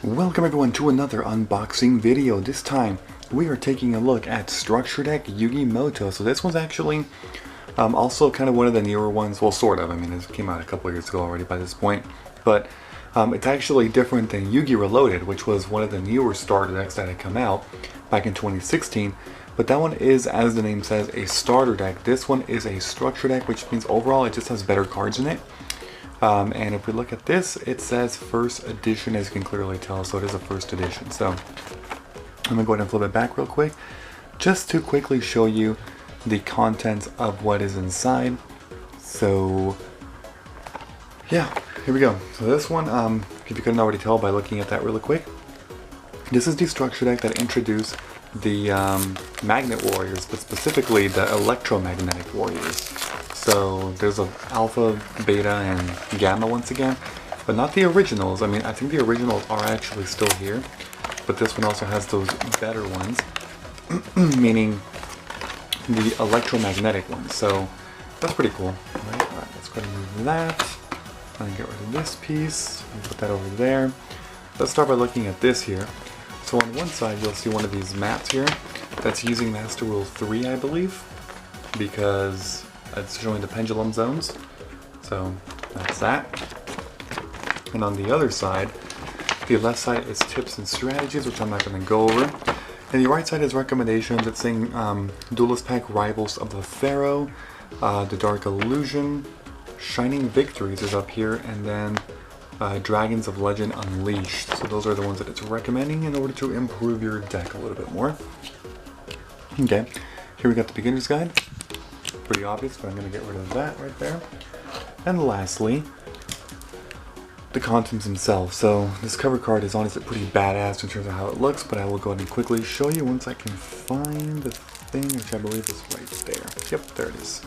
Welcome everyone to another unboxing video. This time we are taking a look at Structure Deck Yugi Muto. So this one's actually also kind of one of the newer ones. Well, sort of. I mean, it came out a couple of years ago already by this point. But it's actually different than Yugi Reloaded, which was one of the newer starter decks that had come out back in 2016. But that one is, as the name says, a starter deck. This one is a structure deck, which means overall it just has better cards in it. And if we look at this, it says first edition, as you can clearly tell, so it is a first edition. So I'm gonna go ahead and flip it back real quick, just to quickly show you the contents of what is inside. So yeah, here we go. So this one, if you couldn't already tell by looking at that really quick, this is the structure deck that introduced the Magnet Warriors, but specifically the Electromagnetic Warriors. So there's an Alpha, Beta, and Gamma once again, but not the originals. I mean, I think the originals are actually still here, but this one also has those better ones, meaning the electromagnetic ones. So that's pretty cool. All right, let's go ahead and move that. And get rid of this piece, and put that over there. Let's start by looking at this here. So on one side, you'll see one of these mats here that's using Master Rule 3, I believe, because it's showing the pendulum zones. So that's that. And on the other side, the left side is tips and strategies, which I'm not going to go over. And the right side is recommendations. It's saying Duelist Pack Rivals of the Pharaoh, the Dark Illusion, Shining Victories is up here, and then Dragons of Legend Unleashed. So those are the ones that it's recommending in order to improve your deck a little bit more. Okay, here we got the beginner's guide. Pretty obvious, but I'm going to get rid of that right there. And lastly, the contents themselves. So this cover card is honestly pretty badass in terms of how it looks, but I will go ahead and quickly show you once I can find the thing, which I believe is right there. Yep, there it is.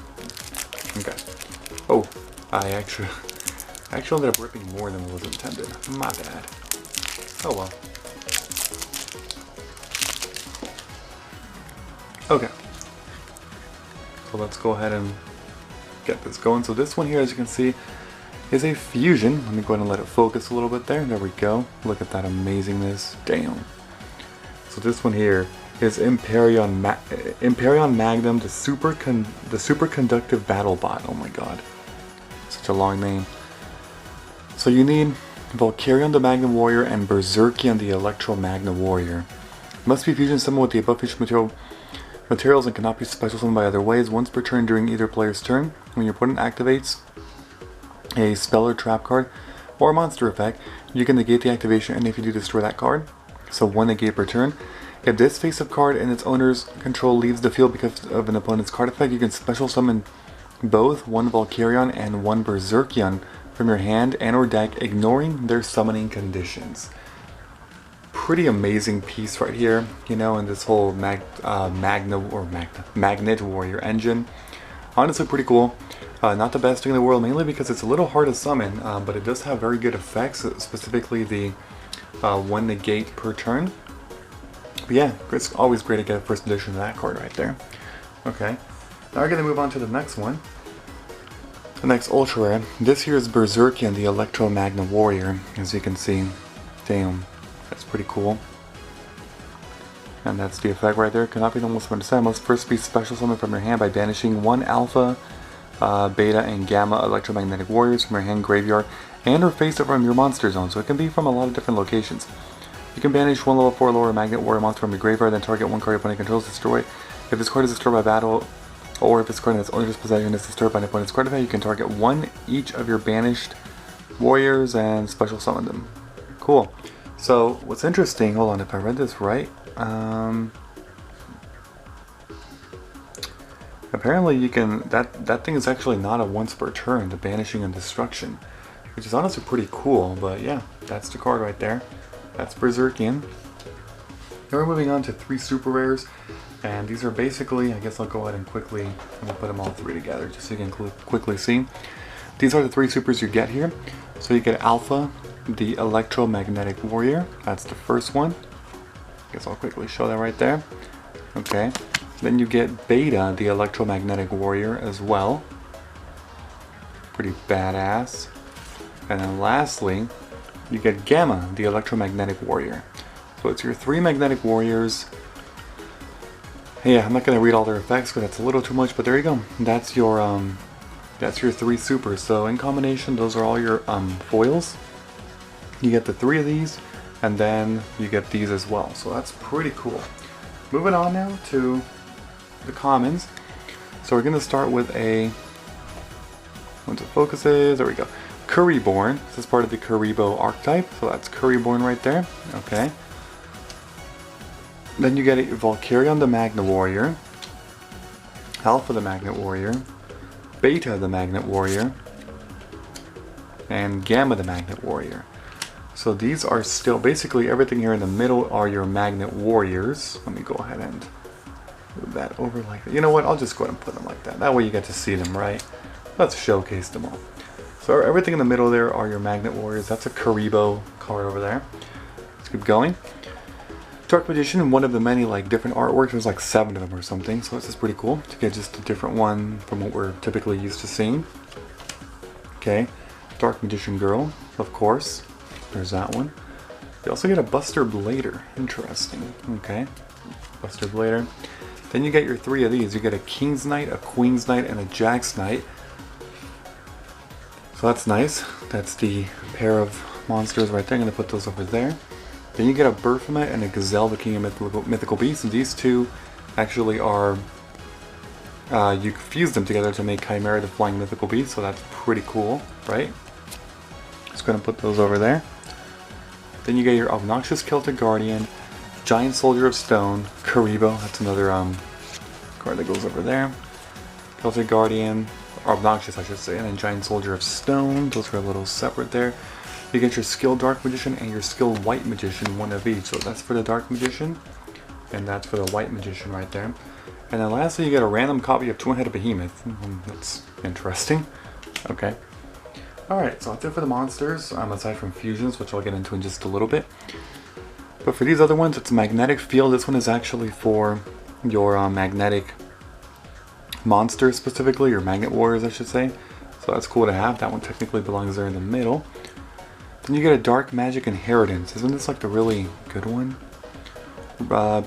Okay. Oh, I actually ended up ripping more than was intended. My bad. Oh well. Okay. So let's go ahead and get this going. So this one here, as you can see, is a fusion. Let me go ahead and let it focus a little bit there. There we go. Look at that amazingness. Damn. So this one here is Imperion Magnum, the superconductive battle bot. Oh my god. Such a long name. So you need Valkyrion the Magnum Warrior and Berserkion the Electromagna Warrior. Must be fusion summoned with the above featured materials and cannot be special summoned by other ways. Once per turn during either player's turn, when your opponent activates a spell or trap card or a monster effect, you can negate the activation, and if you do, destroy that card. So one negate per turn. If this face-up card and its owner's control leaves the field because of an opponent's card effect, you can special summon both one Valkyrion and one Berserkion from your hand and or deck, ignoring their summoning conditions. Pretty amazing piece right here, you know, in this whole Magnet Warrior engine. Honestly, pretty cool. Not the best thing in the world, mainly because it's a little hard to summon, but it does have very good effects, specifically the one negate per turn. But yeah, it's always great to get a first edition of that card right there. Okay, now we're going to move on to the next one. The next ultra rare. This here is Berserkion, the Electromagna Warrior, as you can see. Damn, that's pretty cool. And that's the effect right there. Cannot be the most summoned. Must first be special summoned from your hand by banishing one Alpha, Beta, and Gamma Electromagnetic Warriors from your hand, graveyard, and or face it from your monster zone. So it can be from a lot of different locations. You can banish one level 4 lower Magnet Warrior monster from your graveyard, then target one card your opponent controls, destroy. If this card is destroyed by battle, or if this card in its owner's possession is disturbed by an opponent's card effect, you can target one each of your banished warriors and special summon them. Cool. So what's interesting, hold on, if I read this right, apparently you can, that thing is actually not a once per turn, the banishing and destruction, which is honestly pretty cool. But yeah, that's the card right there. That's Berserkion. Now we're moving on to 3 super rares, and these are basically, I guess I'll go ahead and quickly, we'll put them all 3 together just so you can quickly see. These are the 3 supers you get here. So you get Alpha, the Electromagnetic Warrior. That's the first one. I guess I'll quickly show that right there. Okay. Then you get Beta, the Electromagnetic Warrior as well. Pretty badass. And then lastly, you get Gamma, the electromagnetic warrior. So it's your 3 magnetic warriors. Yeah, I'm not going to read all their effects because that's a little too much, but there you go. That's your 3 supers. So in combination, those are all your foils. You get the 3 of these, and then you get these as well. So that's pretty cool. Moving on now to the commons. So we're going to start with a, once it focuses, there we go. Curryborn. This is part of the Kuriboh archetype, so that's Curryborn right there. Okay. Then you get a Valkyrion the Magnet Warrior, Alpha the Magnet Warrior, Beta the Magnet Warrior, and Gamma the Magnet Warrior. So these are still, basically everything here in the middle are your Magnet Warriors. Let me go ahead and move that over like that. You know what, I'll just go ahead and put them like that. That way you get to see them, right? Let's showcase them all. So everything in the middle there are your Magnet Warriors. That's a Kuriboh card over there. Let's keep going. Dark Magician, one of the many like different artworks. There's like 7 of them or something. So this is pretty cool to get just a different one from what we're typically used to seeing. Okay, Dark Magician Girl, of course. There's that one. You also get a Buster Blader. Interesting. Okay, Buster Blader. Then you get your 3 of these. You get a King's Knight, a Queen's Knight, and a Jack's Knight. So that's nice. That's the pair of monsters right there. I'm going to put those over there. Then you get a Baphomet and a Gazelle, the King of Mythical Beasts. And these two actually are, you fuse them together to make Chimera the Flying Mythical Beast. So that's pretty cool, right? Just going to put those over there. Then you get your Obnoxious Celtic Guardian, Giant Soldier of Stone, Kuriboh. That's another card that goes over there. Celtic Guardian. Obnoxious, I should say, and then Giant Soldier of Stone. Those are a little separate there. You get your Skill Dark Magician and your Skill White Magician, 1 of each. So that's for the Dark Magician, and that's for the White Magician right there. And then lastly, you get a random copy of Twin-Headed Behemoth. That's interesting. Okay. Alright, so that's it for the monsters, aside from fusions, which I'll get into in just a little bit. But for these other ones, it's Magnetic Field. This one is actually for your magnetic monsters specifically, or Magnet Warriors I should say. So that's cool to have. That one technically belongs there in the middle. Then you get a Dark Magic Inheritance. Isn't this like the really good one?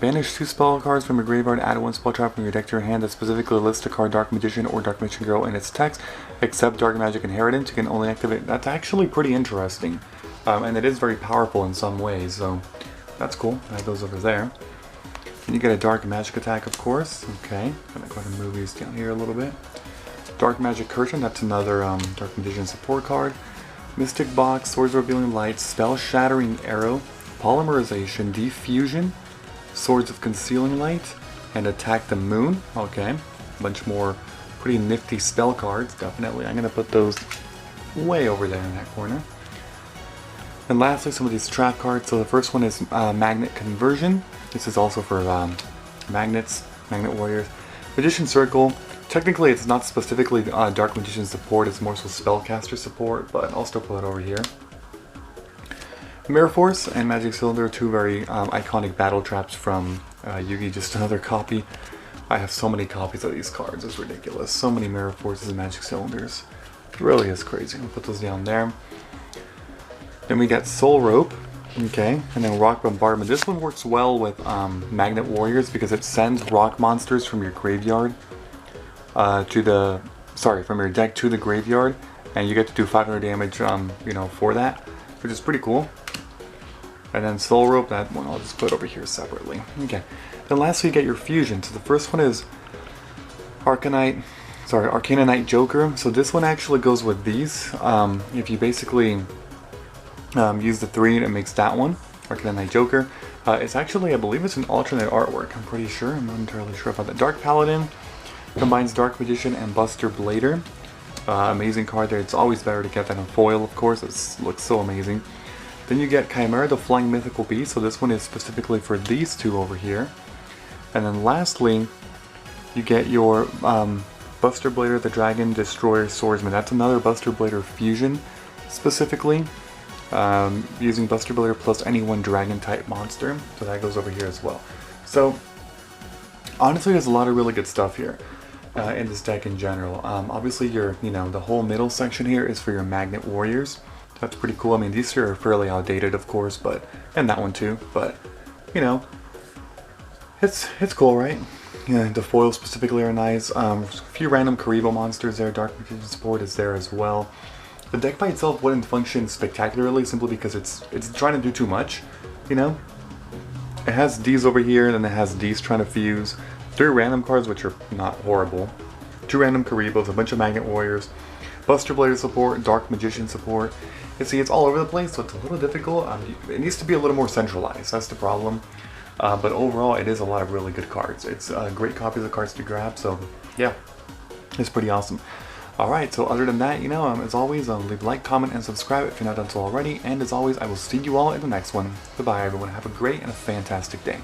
Banish 2 spell cards from your graveyard, add 1 spell trap from your deck to your hand that specifically lists a card Dark Magician or Dark Magician Girl in its text, except Dark Magic Inheritance. You can only activate. That's actually pretty interesting. And it is very powerful in some ways, so that's cool. That goes over there. Then you get a Dark Magic Attack, of course. Okay, gonna go ahead and move these down here a little bit. Dark Magic Curtain, that's another Dark Magician support card. Mystic Box, Swords Revealing Light, Spell Shattering Arrow, Polymerization, Diffusion, Swords of Concealing Light, and Attack the Moon. Okay, a bunch more pretty nifty spell cards, definitely. I'm gonna put those way over there in that corner. And lastly, some of these trap cards. So the first one is Magnet Conversion. This is also for magnets, Magnet Warriors. Magician Circle. Technically, it's not specifically Dark Magician support. It's more so Spellcaster support, but I'll still put it over here. Mirror Force and Magic Cylinder are 2 very iconic battle traps from Yugi. Just another copy. I have so many copies of these cards. It's ridiculous. So many Mirror Forces and Magic Cylinders. It really is crazy. I'll put those down there. Then we got Soul Rope. Okay, and then Rock Bombardment. This one works well with Magnet Warriors because it sends rock monsters from your graveyard from your deck to the graveyard, and you get to do 500 damage, you know, for that, which is pretty cool. And then Soul Rope, that one I'll just put over here separately. Okay, then lastly you get your fusion. So the first one is Arcanite Knight Joker. So this one actually goes with these. If you basically use the 3, it makes that one, Arcanite Knight Joker. It's actually, I believe it's an alternate artwork, I'm pretty sure. I'm not entirely sure about that. Dark Paladin combines Dark Magician and Buster Blader. Amazing card there. It's always better to get that in foil, of course. It looks so amazing. Then you get Chimera the Flying Mythical Beast. So this one is specifically for these 2 over here. And then lastly, you get your Buster Blader the Dragon Destroyer Swordsman. That's another Buster Blader fusion specifically. Using Buster Blader plus any 1 dragon type monster, so that goes over here as well. So honestly, there's a lot of really good stuff here in this deck in general. Obviously, the whole middle section here is for your Magnet Warriors. That's pretty cool. I mean, these two are fairly outdated, of course, but and that one too. But you know, it's cool, right? Yeah, the foils specifically are nice. A few random Karibo monsters there. Dark Magician support is there as well. The deck by itself wouldn't function spectacularly simply because it's trying to do too much, you know? It has these over here, then it has these trying to fuse. 3 random cards, which are not horrible. 2 random Karibos, a bunch of Magnet Warriors, Buster Blader support, Dark Magician support. You see, it's all over the place, so it's a little difficult. It needs to be a little more centralized, that's the problem. But overall, it is a lot of really good cards. It's great copies of cards to grab, so yeah, it's pretty awesome. Alright, so other than that, you know, as always, leave a like, comment, and subscribe if you're not done so already. And as always, I will see you all in the next one. Goodbye, everyone. Have a great and a fantastic day.